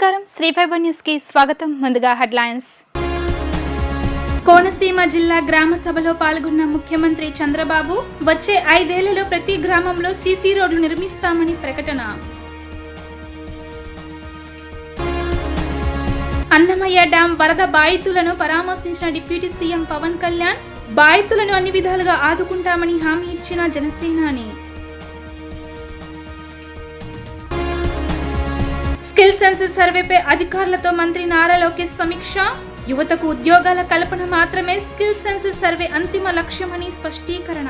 నమస్కారం Shri fibre news కి స్వాగతం. ముందుగా హెడ్లైన్స్. కోనసీమ జిల్లా గ్రామ సభలో పాల్గొన్న ముఖ్యమంత్రి చంద్రబాబు వచ్చే 5 ఏళ్లలో ప్రతి గ్రామంలో సీసీ రోడ్లు నిర్మిస్తామని ప్రకటన. అన్నమయ్య డ్యాం వరద బాధితులను పరామర్శించిన డిప్యూటీ సీఎం పవన్ కళ్యాణ్ బాధితులను అన్ని విధాలుగా ఆదుకుంటామని హామీ ఇచ్చిన జనసేనాని. స్కిల్ సెన్సస్ సర్వేపై అధికారులతో మంత్రి నారా లోకేష్ సమీక్ష. యువతకు ఉద్యోగాల కల్పన మాత్రమే స్కిల్ సెన్సస్ సర్వే అంతిమ లక్ష్యమని స్పష్టీకరణ.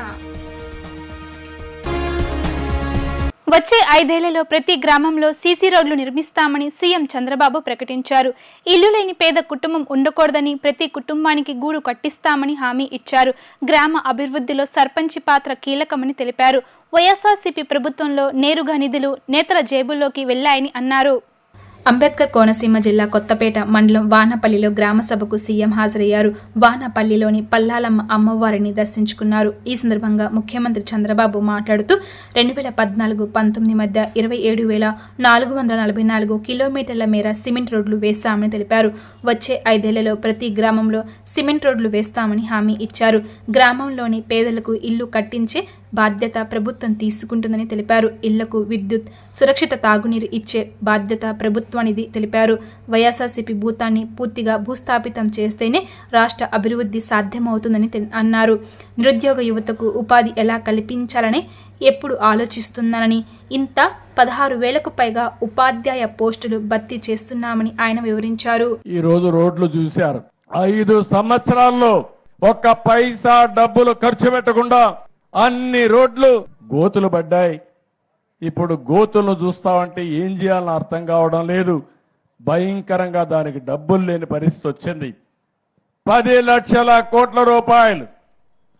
వచ్చే 5 ఏళ్లలో ప్రతి గ్రామంలో సీసీ రోడ్లు నిర్మిస్తామని సీఎం చంద్రబాబు ప్రకటించారు. ఇల్లు లేని పేద కుటుంబం ఉండకూడదని ప్రతి కుటుంబానికి గూడు కట్టిస్తామని హామీ ఇచ్చారు. గ్రామ అభివృద్ధిలో సర్పంచి పాత్ర కీలకమని తెలిపారు. వైఎస్ఆర్సీపీ ప్రభుత్వంలో నేరుగా నిధులు నేతల జేబుల్లోకి వెళ్లాయని అన్నారు. అంబేద్కర్ కోనసీమ జిల్లా కొత్తపేట మండలం వానపల్లిలో గ్రామ సభకు సీఎం హాజరయ్యారు. వానపల్లిలోని పల్లాలమ్మ అమ్మవారిని దర్శించుకున్నారు. ఈ సందర్భంగా ముఖ్యమంత్రి చంద్రబాబు మాట్లాడుతూ 2014-19 మధ్య 27,444 కిలోమీటర్ల మేర సిమెంట్ రోడ్లు వేస్తామని తెలిపారు. వచ్చే 5 ఏళ్లలో ప్రతి గ్రామంలో సిమెంట్ రోడ్లు వేస్తామని హామీ ఇచ్చారు. గ్రామంలోని పేదలకు ఇల్లు కట్టించే బాధ్యత ప్రభుత్వం తీసుకుంటుందని తెలిపారు. ఇళ్లకు విద్యుత్, సురక్షిత తాగునీరు ఇచ్చే బాధ్యత ప్రభుత్వానిది తెలిపారు. వైఎస్ఆర్సీపీ భూతాన్ని పూర్తిగా భూస్థాపితం చేస్తేనే రాష్ట్ర అభివృద్ధి సాధ్యమవుతుందని అన్నారు. నిరుద్యోగ యువతకు ఉపాధి ఎలా కల్పించాలని ఎప్పుడు ఆలోచిస్తున్నానని, ఇంత 16,000కు పైగా ఉపాధ్యాయ పోస్టులు భర్తీ చేస్తున్నామని ఆయన వివరించారు. ఈ రోజు రోడ్లు చూశారు. 5 సంవత్సరాల్లో ఒక్క పైసా డబ్బులు ఖర్చు పెట్టకుండా అన్ని రోడ్లు గోతులు పడ్డాయి. ఇప్పుడు గోతులను చూస్తామంటే ఏం చేయాలని అర్థం కావడం లేదు. భయంకరంగా దానికి డబ్బులు లేని పరిస్థితి వచ్చింది. 10 లక్షల కోట్ల రూపాయలు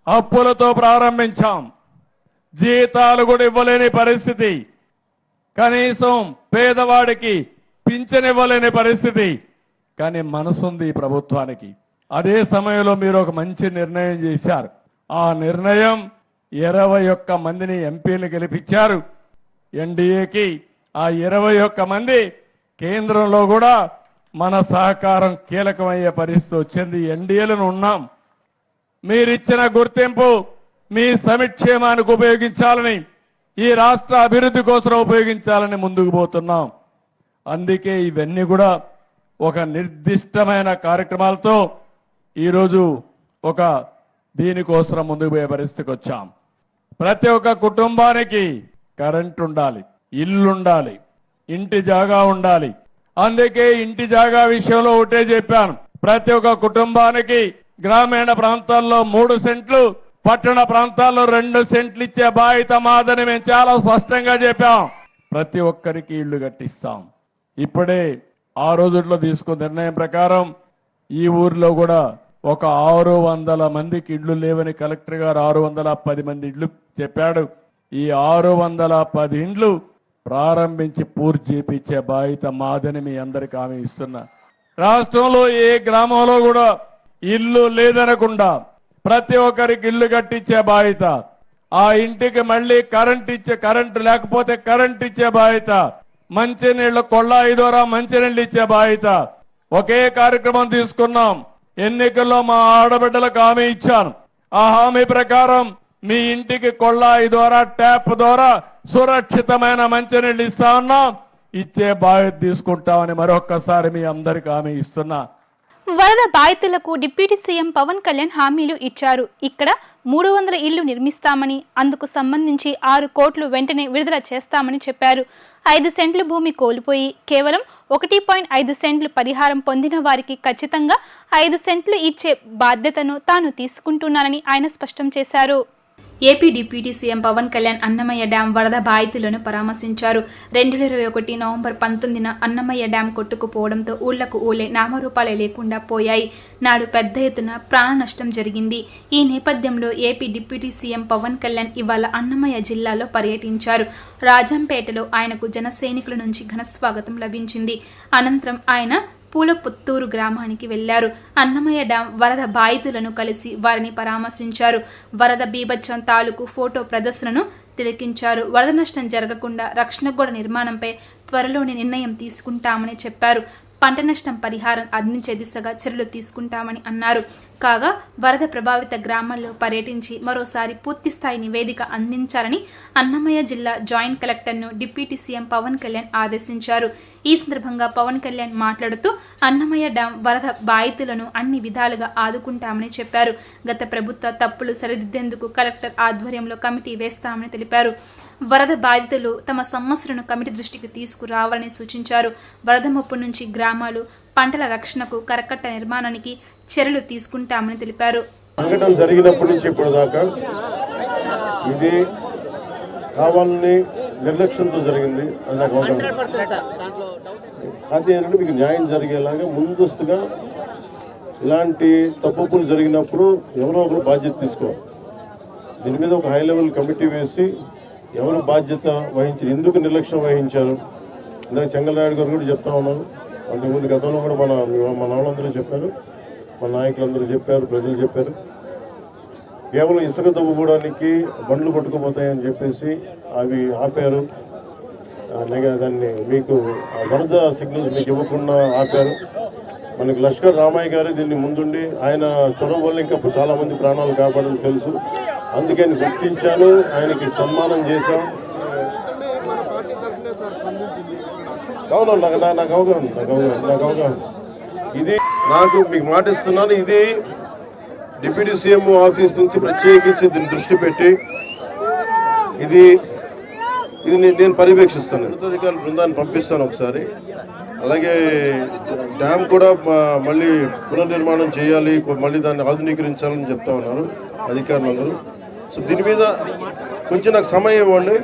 అప్పులతో ప్రారంభించాం. జీతాలు కూడా ఇవ్వలేని పరిస్థితి, కనీసం పేదవాడికి పింఛన్ ఇవ్వలేని పరిస్థితి. కానీ మనసుంది ఈ ప్రభుత్వానికి. అదే సమయంలో మీరు ఒక మంచి నిర్ణయం చేశారు. ఆ నిర్ణయం 21 మందిని ఎంపీలు గెలిపించారు ఎన్డీఏకి. ఆ 21 మంది కేంద్రంలో కూడా మన సహకారం కీలకమయ్యే పరిస్థితి వచ్చింది. ఎన్డీఏలను ఉన్నాం. మీరిచ్చిన గుర్తింపు మీ సంక్షేమానికి ఉపయోగించాలని, ఈ రాష్ట్ర అభివృద్ధి కోసం ఉపయోగించాలని ముందుకు పోతున్నాం. అందుకే ఇవన్నీ కూడా ఒక నిర్దిష్టమైన కార్యక్రమాలతో ఈరోజు ఒక దీనికోసం ముందుకు పోయే పరిస్థితికి వచ్చాం. ప్రతి ఒక్క కుటుంబానికి కరెంటు ఉండాలి, ఇల్లు ఉండాలి, ఇంటి జాగా ఉండాలి. అందుకే ఇంటి జాగా విషయంలో ఒకటే చెప్పాను. ప్రతి ఒక్క కుటుంబానికి గ్రామీణ ప్రాంతాల్లో 3 సెంట్లు, పట్టణ ప్రాంతాల్లో 2 సెంట్లు ఇచ్చే బాధ్యత మాదని మేము చాలా స్పష్టంగా చెప్పాం. ప్రతి ఒక్కరికి ఇళ్లు కట్టిస్తాం. ఇప్పుడే ఆ రోజుల్లో తీసుకున్న నిర్ణయం ప్రకారం ఈ ఊర్లో కూడా ఒక 600 మందికి ఇళ్లు లేవని కలెక్టర్ గారు 610 మంది ఇళ్లు చెప్పాడు. ఈ 610 ఇండ్లు ప్రారంభించి పూర్తి చేపించే బాధ్యత మాదని మీ అందరికీ హామీ ఇస్తున్నా. రాష్ట్రంలో ఏ గ్రామంలో కూడా ఇల్లు లేదనకుండా ప్రతి ఒక్కరికి ఇల్లు కట్టించే బాధ్యత, ఆ ఇంటికి మళ్ళీ కరెంటు లేకపోతే కరెంట్ ఇచ్చే బాధ్యత, మంచినీళ్లు కొళ్ళాయి ద్వారా మంచినీళ్ళు ఇచ్చే బాధ్యత. ఒకే కార్యక్రమం తీసుకున్నాం. ఎన్నికల్లో మా ఆడబిడ్డలకు హామీ ఇచ్చాను. ఆ హామీ ప్రకారం మీ ఇంటికి కొళ్ళాయి ద్వారా, ట్యాప్ ద్వారా సురక్షితమైన మంచినీళ్ళు ఇస్తా ఉన్నాం. ఇచ్చే బాధ్యత తీసుకుంటామని మరొక్కసారి మీ అందరికీ హామీ ఇస్తున్నా. వరద బాధితులకు డిప్యూటీ సీఎం పవన్ కళ్యాణ్ హామీలు ఇచ్చారు. ఇక్కడ 300 ఇళ్లు నిర్మిస్తామని, అందుకు సంబంధించి 6 కోట్లు వెంటనే విడుదల చేస్తామని చెప్పారు. 5 సెంట్లు భూమి కోల్పోయి కేవలం 1.5 సెంట్లు పరిహారం పొందిన వారికి ఖచ్చితంగా 5 సెంట్లు ఇచ్చే బాధ్యతను తాను తీసుకుంటున్నానని ఆయన స్పష్టం చేశారు. AP deputy CM Pawan Kalyan Annamayya dam వరద బాధితులను పరామర్శించారు. 2021 నవంబర్ 19న అన్నమయ్య డ్యాం కొట్టుకుపోవడంతో ఊళ్లకు ఊలే నామరూపాలే లేకుండా పోయాయి. నాడు పెద్ద ఎత్తున ప్రాణ నష్టం జరిగింది. ఈ నేపథ్యంలో AP deputy CM Pawan Kalyan ఇవాళ అన్నమయ్య జిల్లాలో పర్యటించారు. రాజంపేటలో ఆయనకు జన సైనికుల నుంచి ఘన స్వాగతం లభించింది. అనంతరం ఆయన పూలపుత్తూరు గ్రామానికి వెళ్లారు. అన్నమయ్య డ్యాం వరద బాధితులను కలిసి వారిని పరామర్శించారు. వరద బీభత్సం తాలూకు ఫోటో ప్రదర్శనను తిలకించారు. వరద నష్టం జరగకుండా రక్షణ గోడ నిర్మాణంపై త్వరలోనే నిర్ణయం తీసుకుంటామని చెప్పారు. పంట నష్టం పరిహారం అందించే దిశగా చర్యలు తీసుకుంటామని అన్నారు. కాగా వరద ప్రభావిత గ్రామాల్లో పర్యటించి మరోసారి పూర్తిస్థాయి నివేదిక అందించాలని అన్నమయ్య జిల్లా జాయింట్ కలెక్టర్ను డిప్యూటీ సీఎం పవన్ కళ్యాణ్ ఆదేశించారు. ఈ సందర్భంగా పవన్ కళ్యాణ్ మాట్లాడుతూ అన్నమయ్య డ్యాం వరద బాధితులను అన్ని విధాలుగా ఆదుకుంటామని చెప్పారు. గత ప్రభుత్వ తప్పులు సరిదిద్దేందుకు కలెక్టర్ ఆధ్వర్యంలో కమిటీ వేస్తామని తెలిపారు. వరద బాధితులు తమ సమస్యలను కమిటీ దృష్టికి తీసుకురావాలని సూచించారు. వరద ముప్పు నుంచి గ్రామాలు పంటల రక్షణకు కరకట్ట నిర్మాణానికి చర్యలు తీసుకుంటామని తెలిపారు. సంఘటన జరిగినప్పటి నుంచి ఇప్పుడు దాకా ఇది కావాలని నిర్లక్ష్యంతో జరిగింది అని నాకు అవసరం. అది ఏంటంటే మీకు న్యాయం జరిగేలాగా ముందస్తుగా ఇలాంటి తప్పులు జరిగినప్పుడు ఎవరో ఒకరు బాధ్యత తీసుకోవాలి. దీని మీద ఒక హై లెవెల్ కమిటీ వేసి ఎవరు బాధ్యత వహించారు, ఎందుకు నిర్లక్ష్యం వహించారు, ఇందాక చెంగలరాయుడు గారు కూడా చెప్తా ఉన్నారు. అంతకుముందు గతంలో కూడా మన వాళ్ళందరూ చెప్పారు, మన నాయకులందరూ చెప్పారు, ప్రజలు చెప్పారు. కేవలం ఇసుక తవ్వుకోవడానికి బండ్లు పట్టుకుపోతాయని చెప్పేసి అవి ఆపారు. దాన్ని మీకు వరద సిగ్నల్స్ మీకు ఇవ్వకుండా ఆపారు. మనకి లష్కర్ రామయ్య గారు దీన్ని ముందుండి ఆయన చొరవ వల్ల ఇంకా చాలా మంది ప్రాణాలు కాపాడడం తెలుసు. అందుకే గుర్తించాను, ఆయనకి సన్మానం చేశాం. అవును, నాకు అవగాహన. ఇది నాకు మీకు మాటిస్తున్నాను. ఇది డిప్యూటీ సీఎం ఆఫీస్ నుంచి ప్రత్యేకించి దీన్ని దృష్టి పెట్టి ఇది నేను పర్యవేక్షిస్తాను. అధికారుల బృందాన్ని పంపిస్తాను ఒకసారి. అలాగే డ్యామ్ కూడా మళ్ళీ పునర్నిర్మాణం చేయాలి, మళ్ళీ దాన్ని ఆధునీకరించాలని చెప్తా ఉన్నారు అధికారులందరూ. సో దీని మీద కొంచెం నాకు సమయం ఇవ్వండి.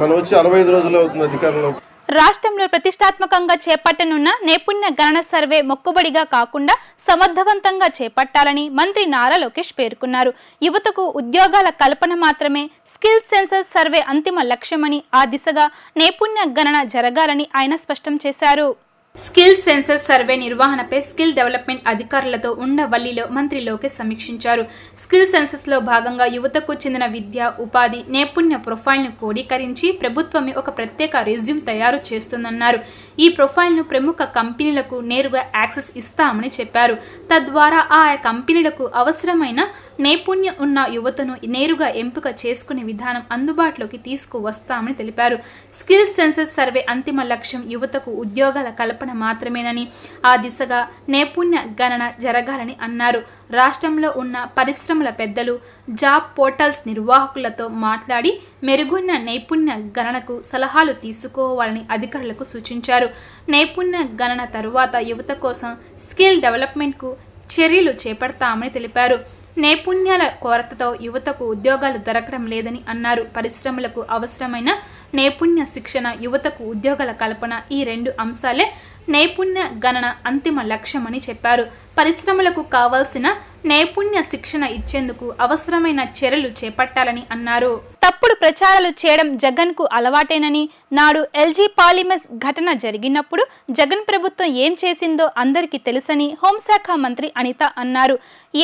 మనం వచ్చి 65 రోజులు అవుతుంది అధికారంలో. రాష్ట్రంలో ప్రతిష్టాత్మకంగా చేపట్టనున్న నైపుణ్య గణన సర్వే మొక్కుబడిగా కాకుండా సమర్థవంతంగా చేపట్టాలని మంత్రి నారా లోకేష్ పేర్కొన్నారు. యువతకు ఉద్యోగాల కల్పన మాత్రమే స్కిల్ సెన్సస్ సర్వే అంతిమ లక్ష్యమని, ఆ దిశగా నైపుణ్య గణన జరగాలని ఆయన స్పష్టం చేశారు. స్కిల్ సెన్సస్ సర్వే నిర్వహణపై స్కిల్ డెవలప్మెంట్ అధికారులతో ఉండవల్లిలో మంత్రి లోకేష్ సమీక్షించారు. స్కిల్ సెన్సస్ లో భాగంగా యువతకు చెందిన విద్య, ఉపాధి, నైపుణ్య ప్రొఫైల్ను క్రోడీకరించి ప్రభుత్వమే ఒక ప్రత్యేక రెజ్యూమ్ తయారు చేస్తుందన్నారు. ఈ ప్రొఫైల్ను ప్రముఖ కంపెనీలకు నేరుగా యాక్సెస్ ఇస్తామని చెప్పారు. తద్వారా ఆయా కంపెనీలకు అవసరమైన నైపుణ్యం ఉన్న యువతను నేరుగా ఎంపిక చేసుకునే విధానం అందుబాటులోకి తీసుకువస్తామని తెలిపారు. స్కిల్ సెన్సస్ సర్వే అంతిమ లక్ష్యం యువతకు ఉద్యోగాల కల్పన మాత్రమేనని, ఆ దిశగా నైపుణ్య గణన జరగాలని అన్నారు. రాష్ట్రంలో ఉన్న పరిశ్రమల పెద్దలు, జాబ్ పోర్టల్స్ నిర్వాహకులతో మాట్లాడి మెరుగైన నైపుణ్య గణనకు సలహాలు తీసుకోవాలని అధికారులకు సూచించారు. నైపుణ్య గణన తరువాత యువత కోసం స్కిల్ డెవలప్మెంట్కు చర్యలు చేపడతామని తెలిపారు. నైపుణ్యాల కొరతతో యువతకు ఉద్యోగాలు దొరకడం లేదని అన్నారు. పరిశ్రమలకు అవసరమైన నైపుణ్య శిక్షణ, యువతకు ఉద్యోగాల కల్పన, ఈ 2 అంశాలే నైపుణ్య గణన అంతిమ లక్ష్యమని చెప్పారు. పరిశ్రమలకు కావాల్సిన నైపుణ్య శిక్షణ ఇచ్చేందుకు అవసరమైన చర్యలు చేపట్టాలని అన్నారు. తప్పుడు ప్రచారాలు చేయడం జగన్ కు అలవాటేనని, నాడు ఎల్జీ పాలిమర్స్ ఘటన జరిగినప్పుడు జగన్ ప్రభుత్వం ఏం చేసిందో అందరికీ తెలుసని హోంశాఖ మంత్రి అనిత అన్నారు.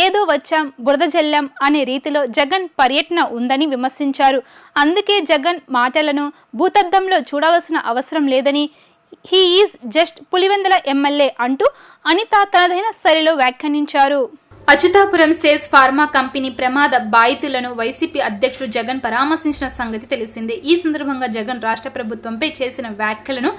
ఏదో వచ్చాం బురద జల్లాం అనే రీతిలో జగన్ పర్యటన ఉందని విమర్శించారు. అందుకే జగన్ మాటలను భూతద్దంలో చూడవలసిన అవసరం లేదని, he is just Pulivendula MLA అంటూ అనిత తనదైన శైలిలో వ్యాఖ్యానించారు. అచ్యుతాపురం సేల్స్ ఫార్మా కంపెనీ ప్రమాద బాధితులను వైసీపీ అధ్యక్షుడు జగన్ పరామర్శించిన సంగతి తెలిసిందే. ఈ సందర్భంగా జగన్ రాష్ట్ర ప్రభుత్వంపై చేసిన వ్యాఖ్యలను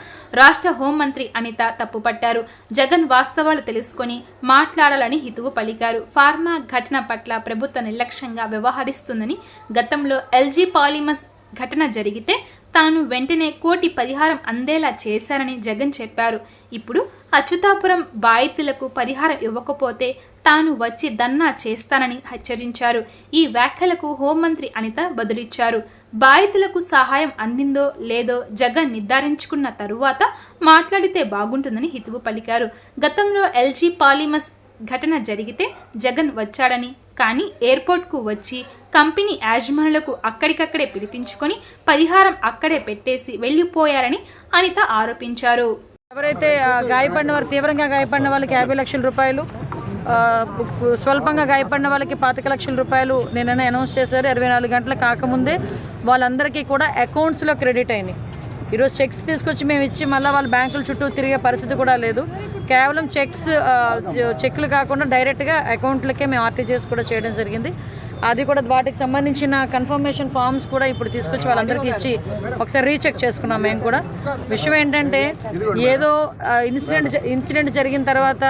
రాష్ట్ర హోంమంత్రి అనిత తప్పుపట్టారు. జగన్ వాస్తవాలు తెలుసుకొని మాట్లాడాలని హితువు పలికారు. ఫార్మా ఘటన పట్ల ప్రభుత్వం నిర్లక్ష్యంగా వ్యవహరిస్తుందని, గతంలో ఎల్జీ పాలిమర్స్ ఘటన జరిగితే తాను వెంటనే కోటి పరిహారం అందేలా చేశారని జగన్ చెప్పారు. ఇప్పుడు అచ్యుతాపురం బాధితులకు పరిహారం ఇవ్వకపోతే తాను వచ్చి ధర్నా చేస్తానని హెచ్చరించారు. ఈ వ్యాఖ్యలకు హోంమంత్రి అనిత బదులిచ్చారు. బాధితులకు సహాయం అందిందో లేదో జగన్ నిర్ధారించుకున్న తరువాత మాట్లాడితే బాగుంటుందని హితువు పలికారు. గతంలో ఎల్జీ పాలిమర్స్ ఘటన జరిగితే జగన్ వచ్చాడని, కానీ ఎయిర్పోర్ట్కు వచ్చి కంపెనీ యాజమానులకు అక్కడికక్కడే పిలిపించుకొని పరిహారం అక్కడే పెట్టేసి వెళ్లిపోయారని అనిత ఆరోపించారు. ఎవరైతే గాయపడిన వారు, తీవ్రంగా గాయపడిన వాళ్ళకి 50 లక్షల రూపాయలు, స్వల్పంగా గాయపడిన వాళ్ళకి 25 లక్షల రూపాయలు నిన్ననే అనౌన్స్ చేశారు. 24 గంటలు కాకముందే వాళ్ళందరికీ కూడా అకౌంట్స్లో క్రెడిట్ అయినాయి. ఈరోజు చెక్స్ తీసుకొచ్చి మేము ఇచ్చి మళ్ళీ వాళ్ళ బ్యాంకుల చుట్టూ తిరిగే పరిస్థితి కూడా లేదు. కేవలం చెక్లు కాకుండా డైరెక్ట్గా అకౌంట్లకే మేము ఆర్టీజీఎస్ కూడా చేయడం జరిగింది. అది కూడా వాటికి సంబంధించిన కన్ఫర్మేషన్ ఫామ్స్ కూడా ఇప్పుడు తీసుకొచ్చి వాళ్ళందరికీ ఇచ్చి ఒకసారి రీచెక్ చేసుకున్నాం. మేము కూడా విషయం ఏంటంటే ఏదో ఇన్సిడెంట్ జరిగిన తర్వాత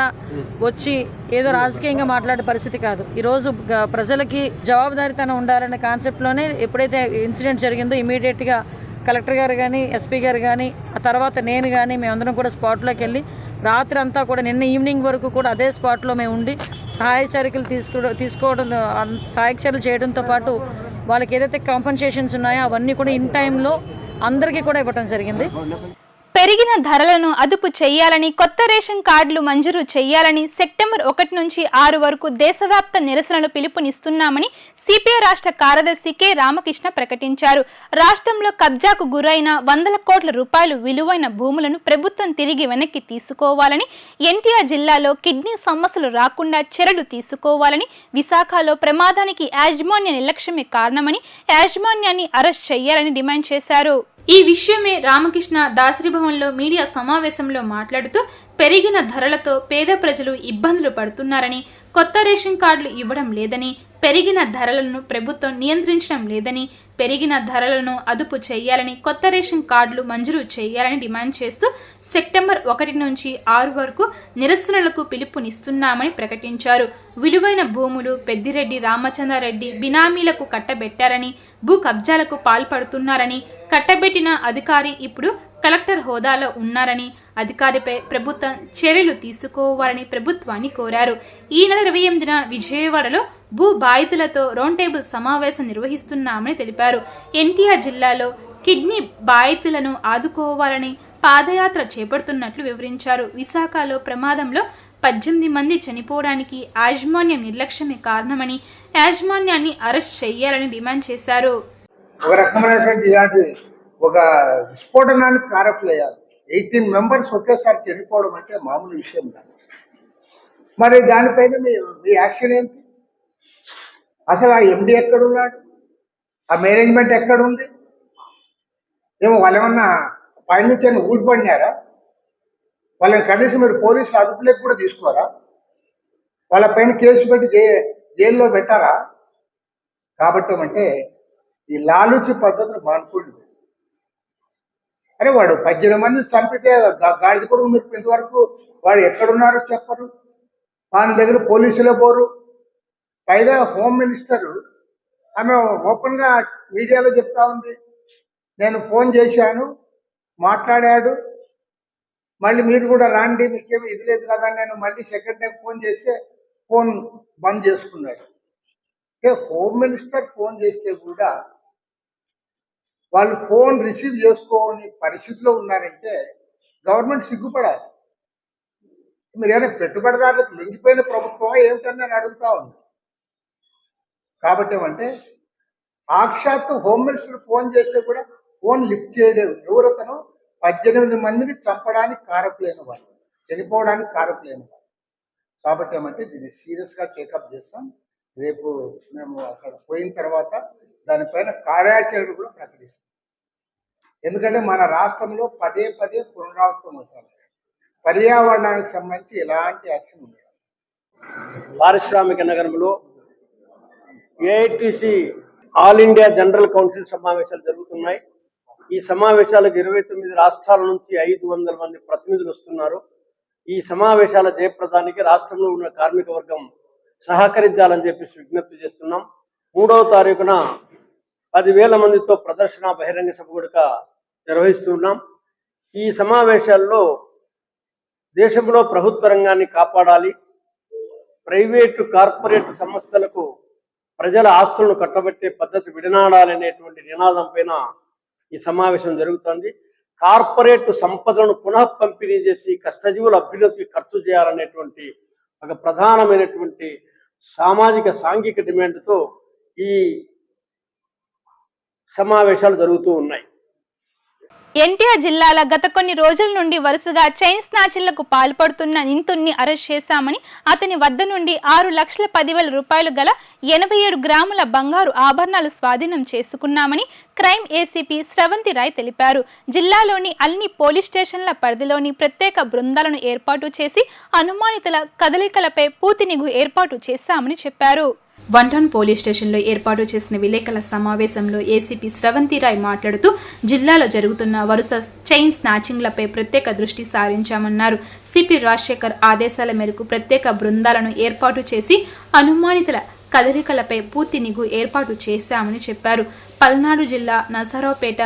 వచ్చి ఏదో రాజకీయంగా మాట్లాడే పరిస్థితి కాదు. ఈరోజు ప్రజలకి జవాబుదారీతనం ఉండాలనే కాన్సెప్ట్లోనే ఎప్పుడైతే ఇన్సిడెంట్ జరిగిందో ఇమీడియట్గా కలెక్టర్ గారు కానీ, ఎస్పీ గారు కానీ, ఆ తర్వాత నేను కానీ మేమందరం కూడా స్పాట్లోకి వెళ్ళి రాత్రి అంతా కూడా నిన్న ఈవినింగ్ వరకు కూడా అదే స్పాట్లో మేము ఉండి సహాయ చర్యలు తీసుకోవడం సహాయక చర్యలు చేయడంతో పాటు వాళ్ళకి ఏదైతే కాంపన్సేషన్స్ ఉన్నాయో అవన్నీ కూడా ఇన్ టైంలో అందరికీ కూడా ఇవ్వడం జరిగింది. పెరిగిన ధరలను అదుపు చేయాలని, కొత్త రేషన్ కార్డులు మంజూరు చేయాలని సెప్టెంబర్ 1 నుంచి 6 వరకు దేశవ్యాప్త నిరసనలు పిలుపునిస్తున్నామని సిపిఐ రాష్ట్ర కార్యదర్శి కె రామకృష్ణ ప్రకటించారు. రాష్ట్రంలో కబ్జాకు గురైన 100 కోట్ల రూపాయలు విలువైన భూములను ప్రభుత్వం తిరిగి వెనక్కి తీసుకోవాలని, ఎన్టీఆర్ జిల్లాలో కిడ్నీ సమస్యలు రాకుండా చర్యలు తీసుకోవాలని, విశాఖలో ప్రమాదానికి యాజమాన్య నిర్లక్ష్యమే కారణమని యాజమాన్యాన్ని అరెస్ట్ చేయాలని డిమాండ్ చేశారు. ఈ విషయమే రామకృష్ణ దాసరిభవన్లో మీడియా సమావేశంలో మాట్లాడుతూ పెరిగిన ధరలతో పేద ప్రజలు ఇబ్బందులు పడుతున్నారని, కొత్త రేషన్ కార్డులు ఇవ్వడం లేదని, పెరిగిన ధరలను ప్రభుత్వం నియంత్రించడం లేదని, పెరిగిన ధరలను అదుపు చేయాలని, కొత్త రేషన్ కార్డులు మంజూరు చేయాలని డిమాండ్ చేస్తూ సెప్టెంబర్ 1 నుంచి 6 వరకు నిరసనలకు పిలుపునిస్తున్నామని ప్రకటించారు. విలువైన భూములు పెద్దిరెడ్డి రామచంద్రారెడ్డి బినామీలకు కట్టబెట్టారని, భూ కబ్జాలకు పాల్పడుతున్నారని, కట్టబెట్టిన అధికారి ఇప్పుడు కలెక్టర్ హోదాలో ఉన్నారని, అధికారిపై ప్రభుత్వం చర్యలు తీసుకోవాలని ప్రభుత్వాన్ని కోరారు. ఈ నెల 28న విజయవాడలో భూ బాధితులతో రౌండ్ టేబుల్ సమావేశం నిర్వహిస్తున్నామని తెలిపారు. ఎన్టీఆర్ జిల్లాలో కిడ్నీ బాధితులను ఆదుకోవాలని పాదయాత్ర చేపడుతున్నట్లు వివరించారు. విశాఖలో ప్రమాదంలో 18 మంది చనిపోవడానికి యాజమాన్యం నిర్లక్ష్యమే కారణమని, యాజమాన్యాన్ని అరెస్ట్ చేయాలని డిమాండ్ చేశారు. ఒక రకమైనటువంటి ఇలాంటి ఒక విస్ఫోటనానికి కారకులయ్యారు. 18 మెంబర్స్ ఒకేసారి చనిపోవడం అంటే మామూలు విషయం కాదు. మరి దానిపైన మీ యాక్షన్ ఏంటి? అసలు ఆ ఎండి ఎక్కడున్నాడు? ఆ మేనేజ్మెంట్ ఎక్కడుంది? ఏమో వాళ్ళు ఏమన్నా పైనుంచి ఊడిపడినారా? వాళ్ళని కనీసం మీరు పోలీసులు అదుపులోకి కూడా తీసుకోరా? వాళ్ళ పైన కేసు పెట్టి జైల్లో పెట్టారా? కాబట్టి అంటే ఈ లాలూచి పద్ధతులు మానుకోండి. అరే వాడు 18 మంది చంపితే గాడిద కూడా మీరు ఇంతవరకు వాడు ఎక్కడున్నారో చెప్పరు. వాని దగ్గర పోలీసులే పోరు. పైగా హోమ్ మినిస్టర్ ఆమె ఓపెన్గా మీడియాలో చెప్తా ఉంది, నేను ఫోన్ చేశాను, మాట్లాడాడు, మళ్ళీ మీరు కూడా రాండి, మీకేమి ఇది లేదు కదా. నేను మళ్ళీ సెకండ్ టైం ఫోన్ చేస్తే ఫోన్ బంద్ చేసుకున్నాడు. హోమ్ మినిస్టర్ ఫోన్ చేస్తే కూడా వాళ్ళు ఫోన్ రిసీవ్ చేసుకోని పరిస్థితిలో ఉన్నారంటే గవర్నమెంట్ సిగ్గుపడాలి. మీరు ఏమైనా పెట్టుబడిదారులకు లొంగిపోయిన ప్రభుత్వం ఏమిటని నేను అడుగుతా ఉన్నా. కాబట్టి ఏమంటే సాక్షాత్తు హోమ్ మినిస్టర్ ఫోన్ చేస్తే కూడా ఫోన్ లిఫ్ట్ చేయలేదు. ఎవరతను 18 మందిని చంపడానికి కారకులైన వాళ్ళు, చనిపోవడానికి కారకులైన వాళ్ళు. కాబట్టి ఏమంటే దీన్ని సీరియస్గా టేకప్ చేస్తాం. రేపు మేము అక్కడ పోయిన తర్వాత దానిపైన కార్యాచరణ కూడా ప్రకటిస్తాం. ఎందుకంటే మన రాష్ట్రంలో పదే పునరావృతం అవుతాం. పర్యావరణానికి సంబంధించి ఎలాంటి యాక్షన్ ఉండదు. పారిశ్రామిక నగరంలో AITC all India general council సమావేశాలు జరుగుతున్నాయి. ఈ సమావేశాలకు 29 రాష్ట్రాల నుంచి 500 మంది ప్రతినిధులు వస్తున్నారు. ఈ సమావేశాల జయప్రదానికి రాష్ట్రంలో ఉన్న కార్మిక వర్గం సహకరించాలని చెప్పేసి విజ్ఞప్తి చేస్తున్నాం. 3వ తారీఖున 10,000 మందితో ప్రదర్శన బహిరంగ సభ కూడా నిర్వహిస్తున్నాం. ఈ సమావేశాల్లో దేశంలో ప్రభుత్వ రంగాన్ని కాపాడాలి, ప్రైవేటు కార్పొరేట్ సంస్థలకు ప్రజల ఆస్తులను కట్టబెట్టే పద్ధతి విడనాడాలనేటువంటి నినాదం పైన ఈ సమావేశం జరుగుతుంది. కార్పొరేట్ సంపదలను పునః పంపిణీ చేసి కష్టజీవుల అభ్యున్నతికి ఖర్చు చేయాలనేటువంటి ఒక ప్రధానమైనటువంటి సామాజిక సాంఘిక డిమాండ్తో ఈ సమావేశాలు జరుగుతూ ఉన్నాయి. ఎన్టీఆర్ జిల్లాల గత కొన్ని రోజుల నుండి వరుసగా చైన్ స్నాచిళ్లకు పాల్పడుతున్న నిందితుడిని అరెస్ట్ చేశామని, అతని వద్ద నుండి 6,10,000 రూపాయలు గల 87 గ్రాముల బంగారు ఆభరణాలు స్వాధీనం చేసుకున్నామని క్రైమ్ ఏసీపీ స్రవంతి రాయ్ తెలిపారు. జిల్లాలోని అన్ని పోలీస్ స్టేషన్ల పరిధిలోని ప్రత్యేక బృందాలను ఏర్పాటు చేసి అనుమానితుల కదలికలపై పూర్తి నిఘు ఏర్పాటు చేశామని చెప్పారు. వన్ పోలీస్ స్టేషన్లో ఏర్పాటు చేసిన విలేకరుల సమావేశంలో ఏసీపీ స్రవంతి రాయ్ మాట్లాడుతూ జిల్లాలో జరుగుతున్న వరుస చైన్ స్నాచింగ్లపై ప్రత్యేక దృష్టి సారించామన్నారు. సిపి రాజశేఖర్ ఆదేశాల మేరకు ప్రత్యేక బృందాలను ఏర్పాటు చేసి అనుమానితుల కదలికలపై పూర్తి నిఘు ఏర్పాటు చేశామని చెప్పారు. పల్నాడు జిల్లా నరసరావుపేట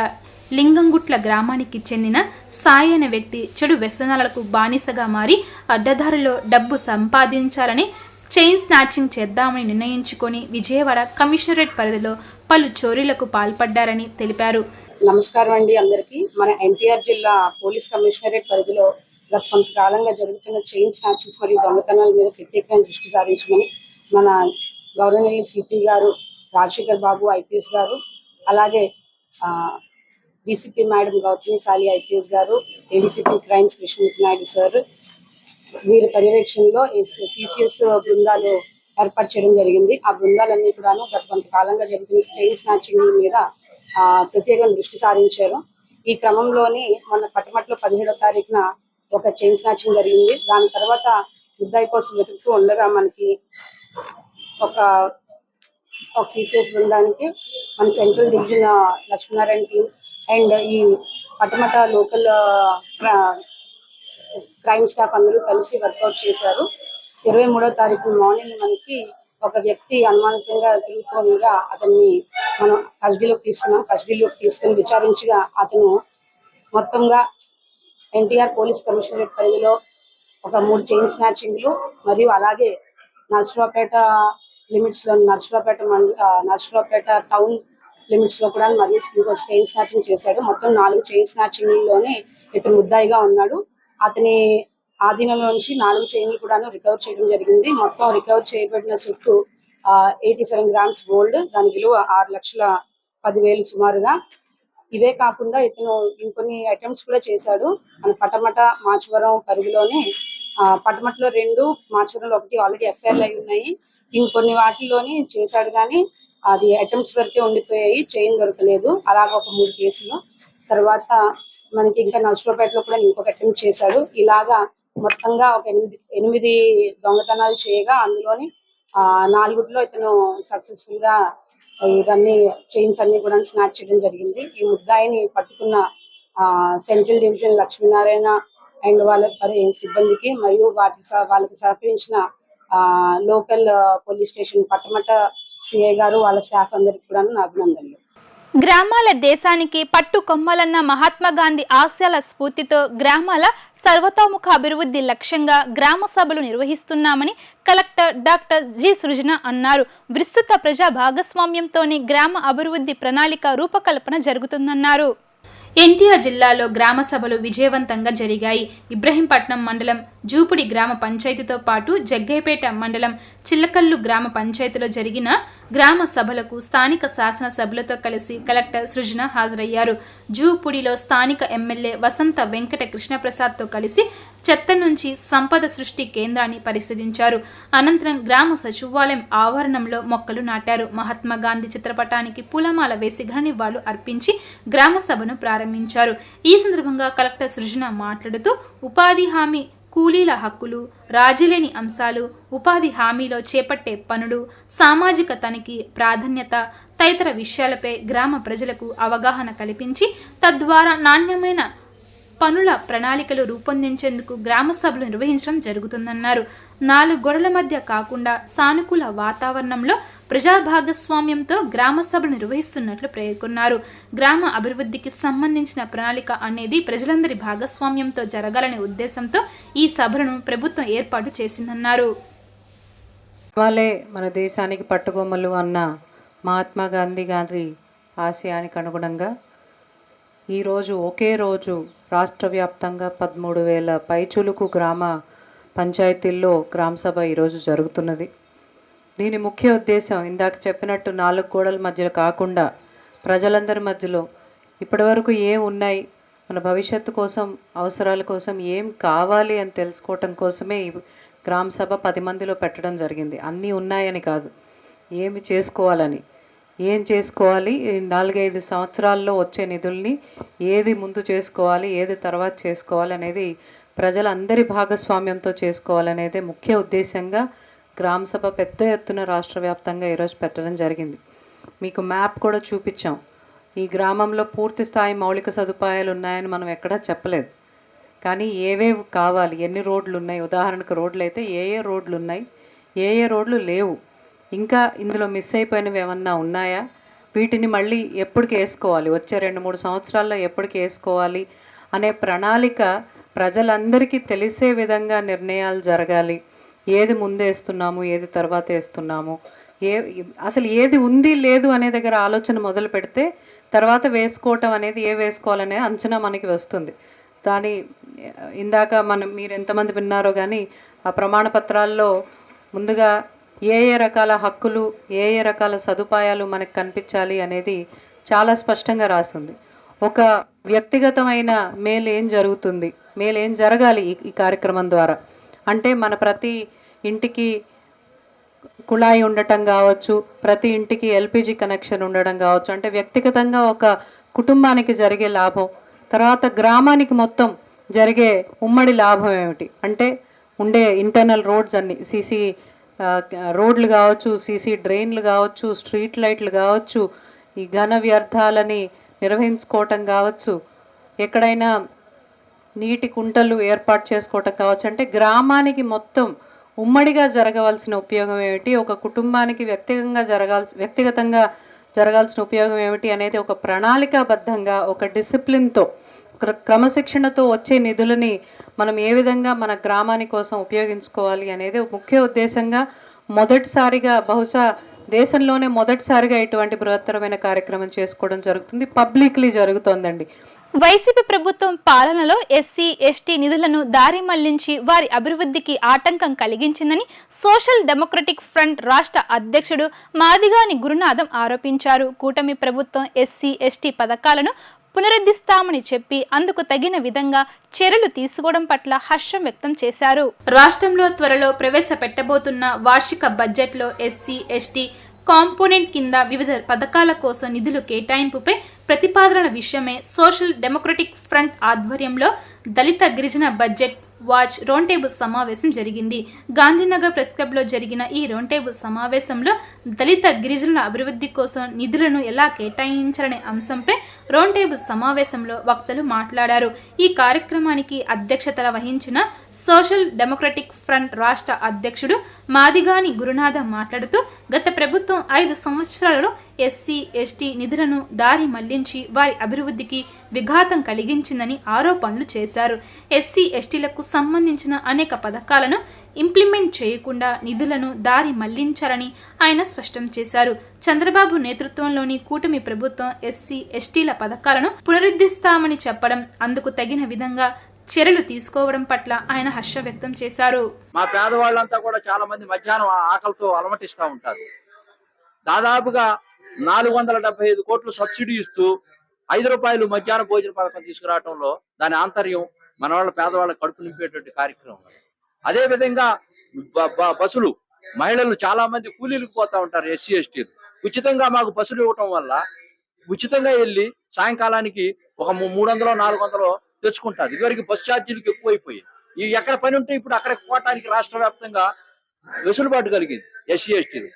లింగంగుట్ల గ్రామానికి చెందిన సాయి అనే వ్యక్తి చెడు వ్యసనాలకు బానిసగా మారి అడ్డదారిలో డబ్బు సంపాదించాలని చైన్ స్నాచింగ్ చేద్దామని నిర్ణయించుకొని విజయవాడ కమిషనరేట్ పరిధిలో పలు చోరీలకు పాల్పడ్డారని తెలిపారు. నమస్కారం అండి అందరికీ. మన ఎన్టీఆర్ జిల్లా పోలీస్ కమిషనరేట్ పరిధిలో గత కొంతకాలంగా జరుగుతున్న చైన్ స్నాచింగ్స్ మరియు దొంగతనాల మీద ప్రత్యేకమైన దృష్టి సారించమని మన గవర్నర్ సిపి గారు రాజశేఖర్ బాబు ఐపీఎస్ గారు, అలాగే డీసీపీ మేడం గౌతమి సాలి ఐపీఎస్ గారు, ADCP crimes Krishnamurthy Naidu sir వీరి పర్యవేక్షణలో సిసిఎస్ బృందాలు ఏర్పాటు చేయడం జరిగింది. ఆ బృందాలన్నీ కూడాను గత కొంతకాలంగా జరుగుతున్న చైన్ స్నాచింగ్ మీద ప్రత్యేకంగా దృష్టి సారించారు. ఈ క్రమంలోని మన పట్టమట్లో 17వ తారీఖున ఒక చైన్ స్నాచింగ్ జరిగింది. దాని తర్వాత ముద్దాయి కోసం వెతుకుతూ ఉండగా మనకి ఒక సిసిఎస్ బృందానికి మన central division Lakshminarayana team and ఈ పట్టమట లోకల్ క్రైమ్ స్టాఫ్ అందరూ కలిసి వర్కౌట్ చేశారు. 23వ తారీఖు మార్నింగ్ మనకి ఒక వ్యక్తి అనుమానితంగా తిరుగుతుండగా అతన్ని మనం కస్టడీలోకి తీసుకుని విచారించగా అతను మొత్తంగా ఎన్టీఆర్ పోలీస్ కమిషనరేట్ పరిధిలో ఒక 3 చైన్ స్నాచింగ్లు మరియు అలాగే నరసరావుపేట లిమిట్స్ లో నరసరావుపేట టౌన్ లిమిట్స్ లో కూడా మరియు ఇంకో చైన్ స్నాచింగ్ చేశాడు. మొత్తం 4 చైన్ స్నాచింగ్ లోనే ఇతను ముద్దాయిగా ఉన్నాడు. అతని ఆధీనంలో నుంచి 4 చైన్లు కూడా రికవర్ చేయడం జరిగింది. మొత్తం రికవర్ చేయబడిన సొత్తు 87 గ్రామ్స్ గోల్డ్, దాని విలువ 6,10,000 సుమారుగా. ఇవే కాకుండా ఇతను ఇంకొన్ని అటెంప్ట్స్ కూడా చేశాడు. మన పటమట మాచవరం పరిధిలోనే పటమటలో 2, మాచవరంలో 1 ఆల్రెడీ ఎఫ్ఐఆర్లు అయి ఉన్నాయి. ఇంకొన్ని వాటిల్లోని చేశాడు కానీ అది అటెంప్ట్స్ వరకే ఉండిపోయాయి, చైన్ దొరకలేదు. అలాగ ఒక 3 కేసులు. తర్వాత మనకి ఇంకా నరసరావుపేటలో కూడా ఇంకొక అటెంప్ట్ చేశాడు. ఇలాగా మొత్తంగా ఒక 8 దొంగతనాలు చేయగా అందులోని 4 ఇతను సక్సెస్ఫుల్ గా ఇవన్నీ చైన్స్ అన్ని కూడా స్నాచ్ చేయడం జరిగింది. ఈ ముద్దాయిని పట్టుకున్న సెంట్రల్ డివిజన్ లక్ష్మీనారాయణ అండ్ వాళ్ళ సిబ్బందికి మరియు వాళ్ళకి సహకరించిన local police station Patamata CI గారు వాళ్ళ స్టాఫ్ అందరికి కూడా నా అభినందనలు. గ్రామాల దేశానికి పట్టు కొమ్మలన్న మహాత్మా గాంధీ ఆశయాల స్ఫూర్తితో గ్రామాల సర్వతోముఖ అభివృద్ధి లక్ష్యంగా గ్రామ సభలు నిర్వహిస్తున్నామని కలెక్టర్ డాక్టర్ జి సృజన అన్నారు. విస్తృత ప్రజా భాగస్వామ్యంతోనే గ్రామ అభివృద్ధి ప్రణాళిక రూపకల్పన జరుగుతుందన్నారు. ఎన్టీఆర్ జిల్లాలో గ్రామ సభలు విజయవంతంగా జరిగాయి. ఇబ్రహీంపట్నం మండలం జూపుడి గ్రామ పంచాయతీతో పాటు జగ్గయ్యపేట మండలం చిల్లకల్లు గ్రామ పంచాయతీలో జరిగిన గ్రామ సభలకు స్థానిక శాసనసభ్యులతో కలిసి కలెక్టర్ సృజన హాజరయ్యారు. జూపుడిలో స్థానిక ఎమ్మెల్యే వసంత వెంకట కృష్ణప్రసాద్తో కలిసి చెత్త నుంచి సంపద సృష్టి కేంద్రాన్ని పరిశీలించారు. అనంతరం గ్రామ సచివాలయం ఆవరణంలో మొక్కలు నాటారు. మహాత్మా గాంధీ చిత్రపటానికి పూలమాల వేసి ఘననివాళులు అర్పించి గ్రామ సభను ప్రారంభించారు. ఈ సందర్భంగా కలెక్టర్ సృజన మాట్లాడుతూ ఉపాధి హామీ కూలీల హక్కులు, రాజీలేని అంశాలు, ఉపాధి హామీలో చేపట్టే పనులు, సామాజిక తనిఖీ ప్రాధాన్యత తదితర విషయాలపై గ్రామ ప్రజలకు అవగాహన కల్పించి తద్వారా నాణ్యమైన పనుల ప్రణాళికలు రూపొందించేందుకు గ్రామ సభలు నిర్వహించడం జరుగుతుందన్నారు. 4 గోడల మధ్య కాకుండా సానుకూల వాతావరణంలో ప్రజా భాగస్వామ్యంతో గ్రామ సభలు నిర్వహిస్తున్నట్లు పేర్కొన్నారు. గ్రామ అభివృద్ధికి సంబంధించిన ప్రణాళిక అనేది ప్రజలందరి భాగస్వామ్యంతో జరగాలనే ఉద్దేశంతో ఈ సభలను ప్రభుత్వం ఏర్పాటు చేసిందన్నారు. వాళ్ళే మన దేశానికి పట్టుకొమ్మలు అన్న మహాత్మా గాంధీ ఆశయానికి అనుగుణంగా ఈరోజు ఒకే రోజు రాష్ట్ర వ్యాప్తంగా 13,000 పైచులుకు గ్రామ పంచాయతీల్లో గ్రామసభ ఈరోజు జరుగుతున్నది. దీని ముఖ్య ఉద్దేశం ఇందాక చెప్పినట్టు 4 గోడల మధ్యలో కాకుండా ప్రజలందరి మధ్యలో ఇప్పటివరకు ఏం ఉన్నాయి, మన భవిష్యత్తు కోసం, అవసరాల కోసం ఏం కావాలి అని తెలుసుకోవటం కోసమే ఈ గ్రామ సభ 10 మందిలో పెట్టడం జరిగింది. అన్నీ ఉన్నాయని కాదు, ఏమి చేసుకోవాలని, ఏం చేసుకోవాలి, ఈ 4-5 సంవత్సరాల్లో వచ్చే నిధుల్ని ఏది ముందు చేసుకోవాలి, ఏది తర్వాత చేసుకోవాలి అనేది ప్రజలందరి భాగస్వామ్యంతో చేసుకోవాలనేదే ముఖ్య ఉద్దేశంగా గ్రామ సభ పెద్ద ఎత్తున రాష్ట్ర వ్యాప్తంగా ఈరోజు పెట్టడం జరిగింది. మీకు మ్యాప్ కూడా చూపించాం. ఈ గ్రామంలో పూర్తి స్థాయి మౌలిక సదుపాయాలు ఉన్నాయని మనం ఎక్కడా చెప్పలేదు. కానీ ఏవేవి కావాలి, ఎన్ని రోడ్లు ఉన్నాయి, ఉదాహరణకు రోడ్లు అయితే ఏ రోడ్లు ఉన్నాయి, ఏ రోడ్లు లేవు, ఇంకా ఇందులో మిస్ అయిపోయినవి ఏమన్నా ఉన్నాయా, వీటిని మళ్ళీ ఎప్పటికి వేసుకోవాలి, వచ్చే 2-3 సంవత్సరాల్లో ఎప్పటికి వేసుకోవాలి అనే ప్రణాళిక ప్రజలందరికీ తెలిసే విధంగా నిర్ణయాలు జరగాలి. ఏది ముందేస్తున్నాము, ఏది తర్వాత వేస్తున్నాము, అసలు ఏది ఉంది లేదు అనే దగ్గర ఆలోచన మొదలు పెడితే తర్వాత వేసుకోవటం అనేది వేసుకోవాలనే అంచనా మనకి వస్తుంది. దాని ఇందాక మీరు ఎంతమంది విన్నారో కానీ ఆ ప్రమాణ పత్రాల్లో ముందుగా ఏ రకాల హక్కులు, ఏ రకాల సదుపాయాలు మనకు కనిపించాలి అనేది చాలా స్పష్టంగా రాసింది. ఒక వ్యక్తిగతమైన మేలు ఏం జరుగుతుంది, మేలు ఏం జరగాలి ఈ కార్యక్రమం ద్వారా అంటే మన ప్రతి ఇంటికి కుళాయి ఉండటం కావచ్చు, ప్రతి ఇంటికి ఎల్పిజి కనెక్షన్ ఉండడం కావచ్చు, అంటే వ్యక్తిగతంగా ఒక కుటుంబానికి జరిగే లాభం, తర్వాత గ్రామానికి మొత్తం జరిగే ఉమ్మడి లాభం ఏమిటి అంటే ఉండే ఇంటర్నల్ రోడ్స్ అన్ని సీసీ రోడ్లు కావచ్చు, సీసీ డ్రైన్లు కావచ్చు, స్ట్రీట్ లైట్లు కావచ్చు, ఈ ఘన వ్యర్థాలని నిర్వహించుకోవటం కావచ్చు, ఎక్కడైనా నీటి కుంటలు ఏర్పాటు చేసుకోవటం కావచ్చు, అంటే గ్రామానికి మొత్తం ఉమ్మడిగా జరగవలసిన ఉపయోగం ఏమిటి, ఒక కుటుంబానికి వ్యక్తిగతంగా జరగాల్సిన ఉపయోగం ఏమిటి అనేది ఒక ప్రణాళికాబద్ధంగా, ఒక డిసిప్లిన్తో, క్రమశిక్షణతో వచ్చే నిధులని మనం ఏ విధంగా మన గ్రామాని కోసం ఉపయోగించుకోవాలి అనేది ముఖ్య ఉద్దేశంగా మొదటిసారిగా, బహుశా దేశంలోనే మొదటిసారిగా ఇటువంటి బృహత్తరమైన కార్యక్రమం చేసుకోవడం జరుగుతుంది. పబ్లిక్లీ జరుగుతోందండి. వైసీపీ ప్రభుత్వం పాలనలో ఎస్సీ, ఎస్టీ నిధులను దారి మళ్లించి వారి అభివృద్ధికి ఆటంకం కలిగించిందని సోషల్ డెమోక్రటిక్ ఫ్రంట్ రాష్ట్ర అధ్యక్షుడు మాదిగాని గురునాథం ఆరోపించారు. కూటమి ప్రభుత్వం ఎస్సీ, ఎస్టీ పథకాలను పునరుద్ధరిస్తామని చెప్పి అందుకు తగిన విధంగా చర్యలు తీసుకోవడం పట్ల హర్షం వ్యక్తం చేశారు. రాష్ట్రంలో త్వరలో ప్రవేశపెట్టబోతున్న వార్షిక బడ్జెట్లో ఎస్సీ, ఎస్టీ కాంపోనెంట్ కింద వివిధ పథకాల కోసం నిధులు కేటాయింపుపై ప్రతిపాదనల విషయమే సోషల్ డెమోక్రటిక్ ఫ్రంట్ ఆధ్వర్యంలో దళిత గిరిజన బడ్జెట్ వాచ్ రౌండ్ టేబుల్ సమావేశం జరిగింది. గాంధీనగర్ ప్రెస్ క్లబ్లో జరిగిన ఈ రౌండ్ టేబుల్ సమావేశంలో దళిత గిరిజనుల అభివృద్ధి కోసం నిధులను ఎలా కేటాయించాలనే అంశంపై రౌండ్ టేబుల్ సమావేశంలో వక్తలు మాట్లాడారు. ఈ కార్యక్రమానికి అధ్యక్షత వహించిన సోషల్ డెమోక్రటిక్ ఫ్రంట్ రాష్ట్ర అధ్యక్షుడు మాదిగాని గురునాథం మాట్లాడుతూ గత ప్రభుత్వం 5 సంవత్సరాలలో ఎస్సీ, ఎస్టీ నిధులను దారి మళ్లించి వారి అభివృద్ధికి విఘాతం కలిగించిందని ఆరోపణలు చేశారు. ఎస్సీ, ఎస్టీలకు సంబంధించిన అనేక పథకాలను ఇంప్లిమెంట్ చేయకుండా నిధులను దారి మళ్లించారని ఆయన స్పష్టం చేశారు. చంద్రబాబు నేతృత్వంలోని కూటమి ప్రభుత్వం ఎస్సీ, ఎస్టీల పథకాలను పునరుద్ధరిస్తామని చెప్పడం, అందుకు తగిన విధంగా చర్యలు తీసుకోవడం పట్ల ఆయన హర్షం వ్యక్తం చేశారు. మా పేదవాళ్ళంతా కూడా చాలా మంది మధ్యాహ్నం ఆకలితో అలమటిస్తూ ఉంటారు. దాదాపుగా 475 కోట్లు సబ్సిడీ ఇస్తూ 5 రూపాయలు మధ్యాహ్న భోజన పథకం తీసుకురావడంలో దాని ఆంతర్యం మన వాళ్ళ పేదవాళ్ళ కడుపు నింపేటువంటి కార్యక్రమం. అదే విధంగా బస్సులు, మహిళలు చాలా మంది కూలీలకు పోతా ఉంటారు. ఎస్సీ, ఎస్టీలు ఉచితంగా మాకు బస్సులు ఇవ్వటం వల్ల ఉచితంగా వెళ్ళి సాయంకాలానికి ఒక 300-400 తెచ్చుకుంటారు. ఇదివరకు బస్ ఛార్జీలకు ఎక్కువైపోయి ఈ ఎక్కడ పని ఉంటే ఇప్పుడు అక్కడ పోవటానికి రాష్ట్ర వ్యాప్తంగా వెసులుబాటు కలిగింది ఎస్సీ, ఎస్టీలు.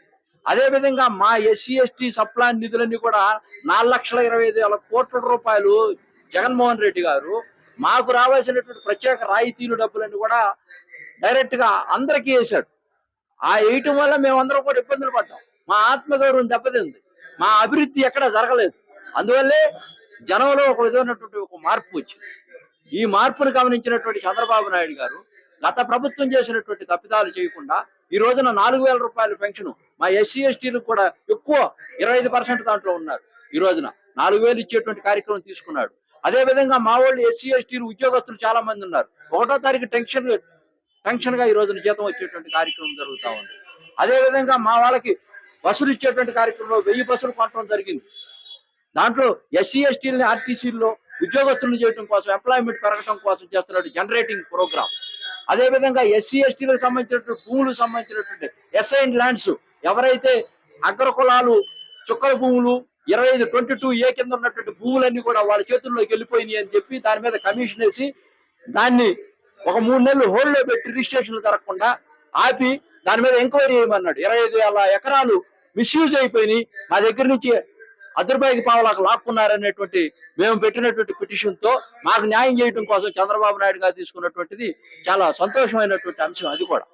అదే విధంగా మా ఎస్సీ, ఎస్టీ సప్లాన్ నిధులన్నీ కూడా 4,25,000 కోట్ల రూపాయలు జగన్మోహన్ రెడ్డి గారు మాకు రావాల్సినటువంటి ప్రత్యేక రాయితీలు డబ్బులన్నీ కూడా డైరెక్ట్ గా అందరికీ వేశాడు. ఆ వేయటం వల్ల మేమందరం కూడా ఇబ్బందులు పడ్డాం. మా ఆత్మగౌరవం దెబ్బతింది. మా అభివృద్ధి ఎక్కడ జరగలేదు. అందువల్లే జనంలో ఒక విధమైనటువంటి ఒక మార్పు వచ్చింది. ఈ మార్పును గమనించినటువంటి చంద్రబాబు నాయుడు గారు గత ప్రభుత్వం చేసినటువంటి తప్పిదాలు చేయకుండా ఈ రోజున 4,000 రూపాయల పెన్షన్ మా ఎస్సీ, ఎస్టీలకు కూడా ఎక్కువ 25% దాంట్లో ఉన్నారు. ఈ రోజున 4,000 ఇచ్చేటువంటి కార్యక్రమం తీసుకున్నాడు. అదే విధంగా మా వాళ్ళు ఎస్సీ, ఎస్టీలు ఉద్యోగస్తులు చాలా మంది ఉన్నారు. 1వ తారీఖు టెన్షన్ గా ఈ రోజున జీతం వచ్చేటువంటి కార్యక్రమం జరుగుతూ ఉంది. అదే విధంగా మా వాళ్ళకి బస్సులు ఇచ్చేటువంటి కార్యక్రమంలో 1000 బస్సులు కొనడం జరిగింది. దాంట్లో ఎస్సీ, ఎస్టీలని ఆర్టీసీల్లో ఉద్యోగస్తులను చేయడం కోసం, ఎంప్లాయ్మెంట్ పెరగడం కోసం చేస్తున్నటువంటి జనరేటింగ్ ప్రోగ్రామ్. అదేవిధంగా ఎస్సీ ఎస్టీలకు సంబంధించినటువంటి భూములకు సంబంధించినటువంటి అసైన్డ్ ల్యాండ్స్, ఎవరైతే అగ్రకులాలు చుక్కల భూములు 2522A కింద ఉన్నటువంటి భూములన్నీ కూడా వాళ్ళ చేతుల్లోకి వెళ్ళిపోయినాయి అని చెప్పి దాని మీద కమిషన్ వేసి దాన్ని ఒక 3 నెలలు హోల్డ్ లో పెట్టి రిజిస్ట్రేషన్లు జరగకుండా ఆపి దాని మీద ఎంక్వైరీ చేయమన్నాడు. 25 ఎకరాలు మిస్యూజ్ అయిపోయినాయి, మా దగ్గర నుంచి అదర్బాయికి పావలాకు లాక్కున్నారనేటువంటి మేము పెట్టినటువంటి పిటిషన్ తో మాకు న్యాయం చేయడం కోసం చంద్రబాబు నాయుడు గారు తీసుకున్నటువంటిది చాలా సంతోషమైనటువంటి అంశం. అది కూడా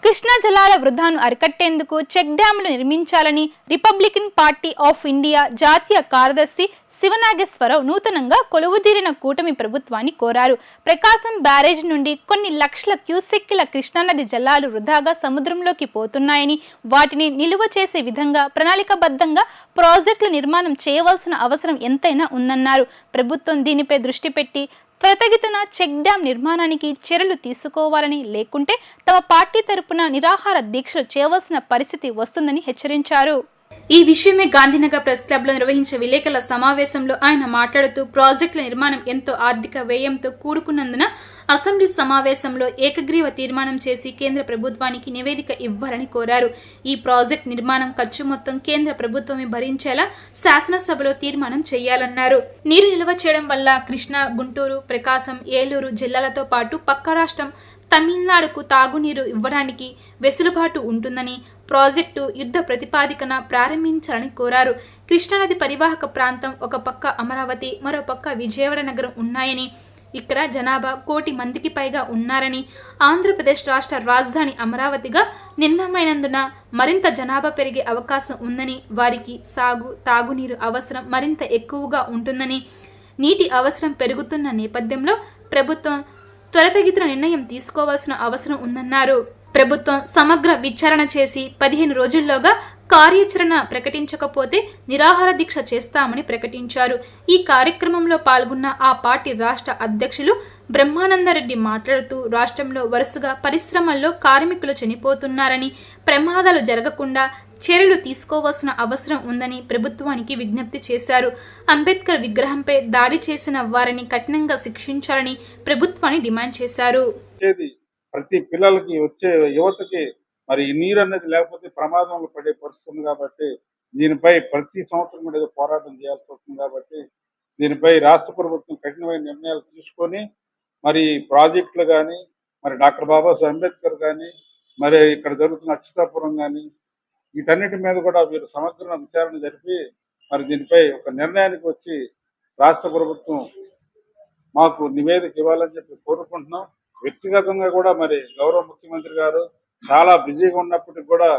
కృష్ణా జలాల వృధాను అరికట్టేందుకు చెక్ డ్యాంలు నిర్మించాలని రిపబ్లికన్ పార్టీ ఆఫ్ ఇండియా జాతీయ కార్యదర్శి శివనాగేశ్వరరావు నూతనంగా కొలువుదీరిన కూటమి ప్రభుత్వాన్ని కోరారు. ప్రకాశం బ్యారేజ్ నుండి కొన్ని లక్షల క్యూసెక్కుల కృష్ణానది జలాలు వృధాగా సముద్రంలోకి పోతున్నాయని, వాటిని నిలువ చేసే విధంగా ప్రణాళికాబద్ధంగా ప్రాజెక్టుల నిర్మాణం చేయవలసిన అవసరం ఎంతైనా ఉందన్నారు. ప్రభుత్వం దీనిపై దృష్టి పెట్టి త్వరితగతిన చెక్ డ్యాం నిర్మాణానికి చర్యలు తీసుకోవాలని, లేకుంటే తమ పార్టీ తరపున నిరాహార దీక్షలు చేయవలసిన పరిస్థితి వస్తుందని హెచ్చరించారు. ఈ విషయమే గాంధీనగర్ ప్రెస్ క్లబ్ లో నిర్వహించే విలేకరుల సమావేశంలో ఆయన మాట్లాడుతూ, ప్రాజెక్టుల నిర్మాణం ఎంతో ఆర్థిక వ్యయంతో కూడుకున్నందున అసెంబ్లీ సమావేశంలో ఏకగ్రీవ తీర్మానం చేసి కేంద్ర ప్రభుత్వానికి నివేదిక ఇవ్వాలని కోరారు. ఈ ప్రాజెక్టు నిర్మాణం ఖర్చు మొత్తం కేంద్ర ప్రభుత్వమే భరించేలా శాసనసభలో తీర్మానం చేయాలన్నారు. నీరు నిల్వ చేయడం వల్ల కృష్ణా, గుంటూరు, ప్రకాశం, ఏలూరు జిల్లాలతో పాటు పక్క రాష్ట్రం తమిళనాడుకు తాగునీరు ఇవ్వడానికి వెసులుబాటు ఉంటుందని, ప్రాజెక్టు యుద్ధ ప్రతిపాదికన ప్రారంభించాలని కోరారు. కృష్ణానది పరివాహక ప్రాంతం ఒక పక్క అమరావతి, మరో పక్క విజయవాడ నగరం ఉన్నాయని, ఇక్కడ జనాభా 1 కోటి మందికి పైగా ఉన్నారని, ఆంధ్రప్రదేశ్ రాష్ట్ర రాజధాని అమరావతిగా నిర్ణయమైనందున మరింత జనాభా పెరిగే అవకాశం ఉందని, వారికి సాగు, తాగునీరు అవసరం మరింత ఎక్కువగా ఉంటుందని, నీటి అవసరం పెరుగుతున్న నేపథ్యంలో ప్రభుత్వం త్వరితగతిన నిర్ణయం తీసుకోవాల్సిన అవసరం ఉందన్నారు. ప్రభుత్వం సమగ్ర విచారణ చేసి 15 రోజుల్లోగా కార్యాచరణ ప్రకటించకపోతే నిరాహార దీక్ష చేస్తామని ప్రకటించారు. ఈ కార్యక్రమంలో పాల్గొన్న ఆ పార్టీ రాష్ట్ర అధ్యక్షులు బ్రహ్మానందరెడ్డి మాట్లాడుతూ, రాష్ట్రంలో వరుసగా పరిశ్రమల్లో కార్మికులు చనిపోతున్నారని, ప్రమాదాలు జరగకుండా చర్యలు తీసుకోవాల్సిన అవసరం ఉందని ప్రభుత్వానికి విజ్ఞప్తి చేశారు. అంబేద్కర్ విగ్రహంపై దాడి చేసిన వారిని కఠినంగా శిక్షించాలని ప్రభుత్వాన్ని డిమాండ్ చేశారు. ప్రతి పిల్లలకి వచ్చే యువతకి మరి ఈ నీరు అనేది లేకపోతే ప్రమాదంలో పడే పరిస్థితి ఉంది కాబట్టి దీనిపై ప్రతి సంవత్సరం కూడా ఏదో పోరాటం చేయాల్సి వస్తుంది కాబట్టి దీనిపై రాష్ట్ర ప్రభుత్వం కఠినమైన నిర్ణయాలు తీసుకొని మరి ప్రాజెక్టులు కానీ, మరి డాక్టర్ బాబాసాహెబ్ అంబేద్కర్ కానీ, మరి ఇక్కడ జరుగుతున్న అచ్యుతాపురం కానీ, వీటన్నిటి మీద కూడా వీరు సమగ్ర విచారణ జరిపి మరి దీనిపై ఒక నిర్ణయానికి వచ్చి రాష్ట్ర ప్రభుత్వం మాకు నివేదిక ఇవ్వాలని చెప్పి కోరుకుంటున్నాం. వ్యక్తిగతంగా కూడా మరి గౌరవ ముఖ్యమంత్రి గారు చాలా బిజీగా ఉన్నప్పటికీ కూడా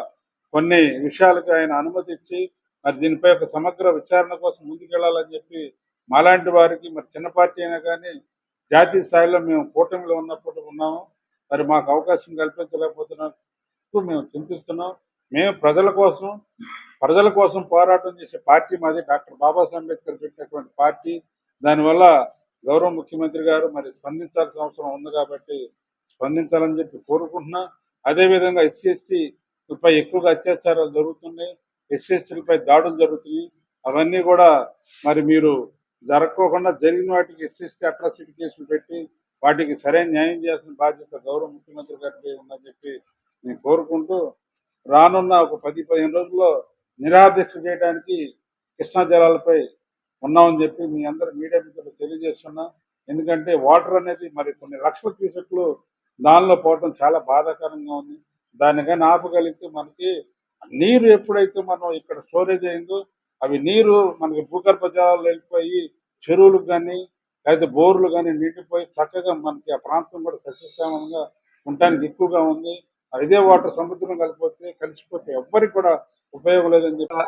కొన్ని విషయాలకు ఆయన అనుమతి ఇచ్చి మరి దీనిపై ఒక సమగ్ర విచారణ కోసం ముందుకెళ్లాలని చెప్పి మాలాంటి వారికి, మరి చిన్న పార్టీ అయినా కానీ జాతీయ స్థాయిలో మేము కూటమిలో ఉన్నప్పుడు ఉన్నాము, మరి మాకు అవకాశం కల్పించలేకపోతున్నట్టు మేము చింతిస్తున్నాం. మేము ప్రజల కోసం పోరాటం చేసే పార్టీ మాది. డాక్టర్ బాబాసాహెబ్ అంబేద్కర్ పెట్టినటువంటి పార్టీ. దానివల్ల గౌరవ ముఖ్యమంత్రి గారు మరి స్పందించాల్సిన అవసరం ఉంది కాబట్టి స్పందించాలని చెప్పి కోరుకుంటున్నా. అదేవిధంగా ఎస్సీ ఎస్టీలపై ఎక్కువగా అత్యాచారాలు జరుగుతున్నాయి, ఎస్సీ ఎస్టీలపై దాడులు జరుగుతున్నాయి. అవన్నీ కూడా మరి మీరు జరగకోకుండా జరిగిన వాటికి ఎస్సీ ఎస్టీ అట్రాసిటీ కేసులు పెట్టి వాటికి సరైన న్యాయం చేయాల్సిన బాధ్యత గౌరవ ముఖ్యమంత్రి గారిపై ఉందని చెప్పి నేను కోరుకుంటూ, రానున్న ఒక 10-15 రోజుల్లో నిరాదీక్ష చేయడానికి కృష్ణా జలాలపై ఉన్నామని చెప్పి మీ అందరు మీడియా మిత్రులు తెలియజేస్తున్నా. ఎందుకంటే వాటర్ అనేది మరి కొన్ని లక్షల క్యూసెక్లు దానిలో పోవటం చాలా బాధాకరంగా ఉంది. దాన్ని కానీ ఆపగలిగితే మనకి నీరు ఎప్పుడైతే మనం ఇక్కడ స్టోరేజ్ అయిందో అవి నీరు మనకి భూగర్భ జలాలు వెళ్ళిపోయి చెరువులకు కానీ లేకపోతే బోర్లు కానీ నిండిపోయి చక్కగా మనకి ఆ ప్రాంతం కూడా సస్యశ్యామలంగా ఉండటానికి ఎక్కువగా ఉంది. ఇదే వాటర్ సముద్రం కలిసిపోతే ఎవ్వరికి కూడా ఉపయోగం లేదని చెప్పి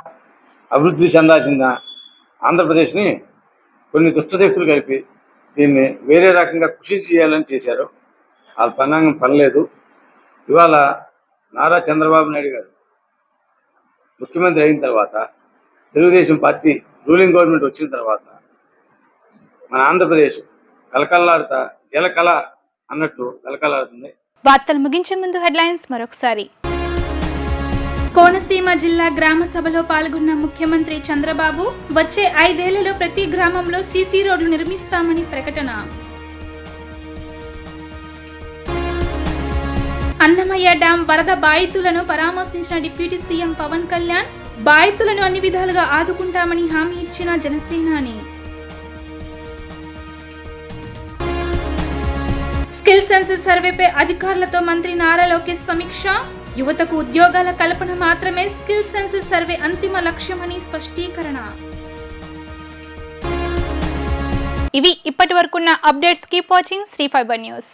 అభివృద్ధి చెందాల్సిన ఆంధ్రప్రదేశ్ని కొన్ని దుష్టశక్తులు కలిపి దీన్ని వేరే రకంగా కృషి చేయాలని చేశారు. ఆ పన్నాంగం పనిలేదు. ఇవాళ నారా చంద్రబాబు నాయుడు గారు ముఖ్యమంత్రి అయిన తర్వాత, తెలుగుదేశం పార్టీ రూలింగ్ గవర్నమెంట్ వచ్చిన తర్వాత మన ఆంధ్రప్రదేశ్ కలకల్లాడుతా జలకళ అన్నట్టు కలకల్లాడుతుంది. వార్తలు ముగించే ముందు హెడ్లైన్స్ మరొకసారి. కోనసీమ జిల్లా గ్రామ సభలో పాల్గొన్న ముఖ్యమంత్రి చంద్రబాబు వచ్చే 5 ఏళ్లలో ప్రతి గ్రామంలో సీసీ రోడ్లు నిర్మిస్తామని ప్రకటన. అన్నమయ్య డ్యాం వరద బాధితులను పరామర్శించిన డిప్యూటీ సీఎం పవన్ కళ్యాణ్ బాధితులను అన్ని విధాలుగా ఆదుకుంటామని హామీ ఇచ్చిన జనసేనాని. స్కిల్ సెన్సస్ సర్వేపై అధికారులతో మంత్రి నారా లోకేష్ సమీక్ష. యువతకు ఉద్యోగాల కల్పన మాత్రమే స్కిల్ సెన్సస్ సర్వే అంతిమ లక్ష్యమని స్పష్టీకరణ. ఇవి ఇప్పటి వరకున్న updates. Keep watching Sri fibre news.